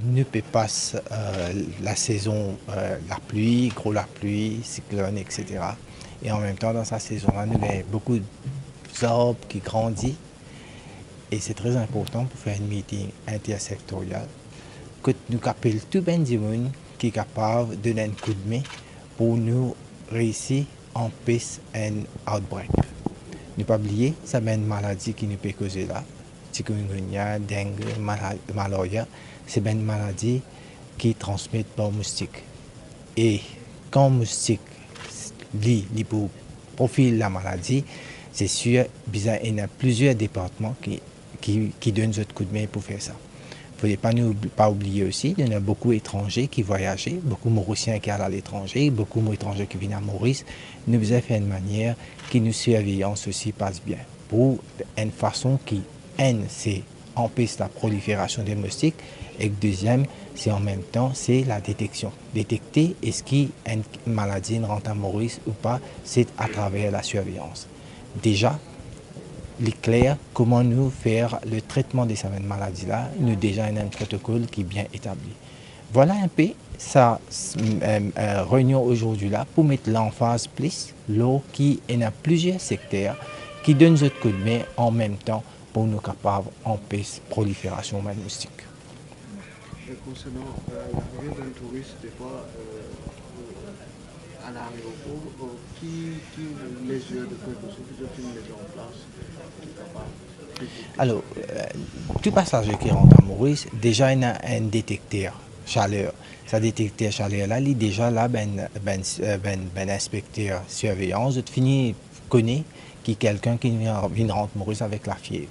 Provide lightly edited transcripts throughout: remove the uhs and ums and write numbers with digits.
ne peut pas la saison, la pluie, la pluie, cyclone, etc. Et en même temps, dans sa saison-là, nous avons beaucoup d'arbres qui grandissent. Et c'est très important pour faire un meeting intersectoriel que nous appelons tout le monde qui est capable de donner un coup de main pour nous réussir à empêcher un outbreak. Ne pas oublier, c'est une maladie qui nous peut causer là. Chikungunya, dengue, malaria, c'est une maladie qui transmet par moustique. Et quand moustique lit pour profil la maladie, c'est sûr, il y a plusieurs départements qui donnent ce coup de main pour faire ça. Il ne faut pas oublier aussi, il y a beaucoup d'étrangers qui voyagent, beaucoup de Mauriciens qui allent à l'étranger, beaucoup d'étrangers qui viennent à Maurice. Nous devons faire une manière qui nous surveillance aussi passe bien. Pour une façon qui, c'est empêche la prolifération des moustiques, et deuxième, c'est en même temps, c'est la détection. Détecter est-ce qu'une maladie rentre à Maurice ou pas, c'est à travers la surveillance. Déjà, clair, comment nous faire le traitement de cette maladie-là, nous déjà un protocole qui est bien établi. Voilà un peu sa réunion aujourd'hui-là pour mettre l'emphase plus l'eau qui est dans plusieurs secteurs qui donnent ce coup de main en même temps pour nous capables d'empêcher la prolifération de moustiques. Concernant l'arrivée d'un touriste, des fois, à l'aéroport, qui mesure de précaution qui met en place qui est capable. Alors, tout passager qui rentre à Maurice, déjà il y a un détecteur chaleur. Ce détecteur chaleur-là, il est déjà là, inspecteur surveillance, de finir connaît qui quelqu'un qui vient rentrer Maurice avec la fièvre.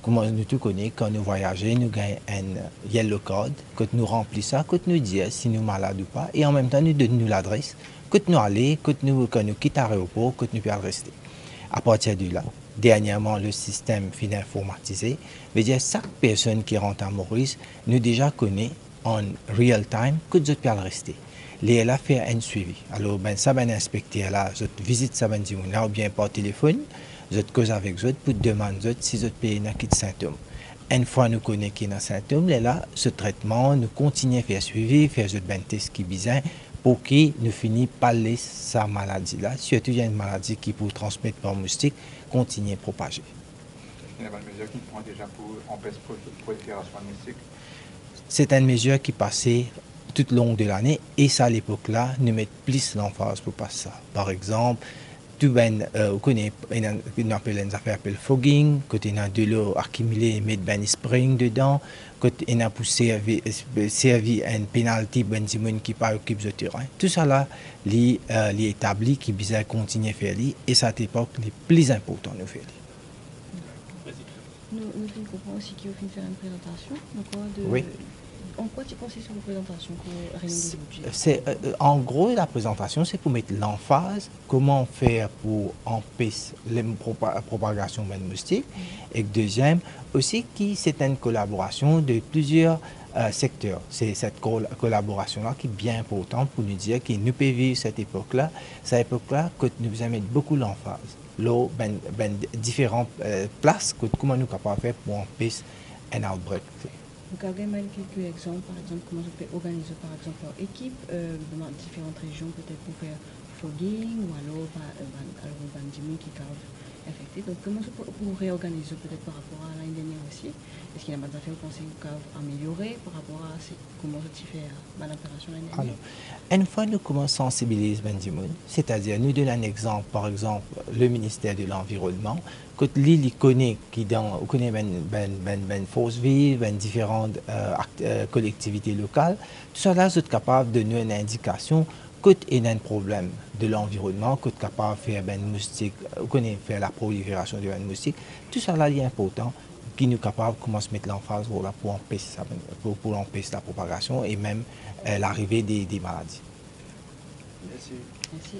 Comment nous tout connaissons, quand nous voyageons, nous gagnons un yellow code, que nous remplissons ça, que nous disons si nous sommes malades ou pas, et en même temps nous donnons l'adresse, que nous allons, que nous quittons l'aéroport, que nous pouvons rester. À partir de là, dernièrement, le système finit informatisé, veut dire chaque personne qui rentre à Maurice, nous déjà connaît en real time que nous pouvons rester. Les là fait un suivi. Alors, ça va inspecter là, je visite ça ou bien par téléphone, je cause avec eux pour demander si je peux avoir des symptômes. Une fois nous connaissons qu'il y a des symptômes, là, ce traitement, nous continuons à faire suivi, faire des tests qui besoin pour qu'il nous finisse par laisser sa maladie là. Surtout, il y a une maladie qui peut transmettre par moustique, continuer à propager. Il y a une mesure qui prend déjà pour empêcher la prolifération de moustiques. C'est une mesure qui passait tout au long de l'année et ça à l'époque là nous met plus l'emphase pour passer ça. Par exemple, tu connais une affaire appelle fogging, quand il y a de l'eau accumulée, mettre ben spring dedans, quand il y a pour servir un penalty ben simon qui pas occupe le terrain. Tout ça là, les établis qui besoin continuer à faire et cette époque les plus important nous faire. Nous comprenons aussi qu'il faut faire une présentation. Oui. En quoi tu conseilles sur la présentation pour réunir c'est en gros, la présentation, c'est pour mettre l'emphase, comment faire pour empêcher la propagation de moustiques. Et deuxième, aussi, c'est une collaboration de plusieurs secteurs. C'est cette collaboration-là qui est bien importante pour nous dire que nous pouvons vivre cette époque-là que nous allons mettre beaucoup l'emphase. Là, différentes places, comment nous sommes capables de faire pour empêcher un outbreak. Donc, avez quelques exemples, par exemple, comment je peux organiser, par exemple, leur équipe dans différentes régions, peut-être pour faire fogging ou alors bandimi qui cave infecté. Donc, comment je peux réorganiser peut-être par rapport à l'année dernière aussi? Est-ce qu'il y a des affaires qu'on sait améliorer par rapport à comment je fais l'opération l'année dernière? Alors, une fois nous commençons à sensibiliser bandimi, c'est-à-dire nous donnons un exemple, par exemple, le ministère de l'Environnement, quand l'île connaît force vive, différentes collectivités locales, tout ça là, c'est capable de donner une indication quand il y a un problème de l'environnement, quand capable de faire moustique, faire la prolifération de moustiques, tout ça là est important, qui nous capable de commencer à mettre l'emphase pour empêcher la propagation et même l'arrivée des maladies. Merci. Merci.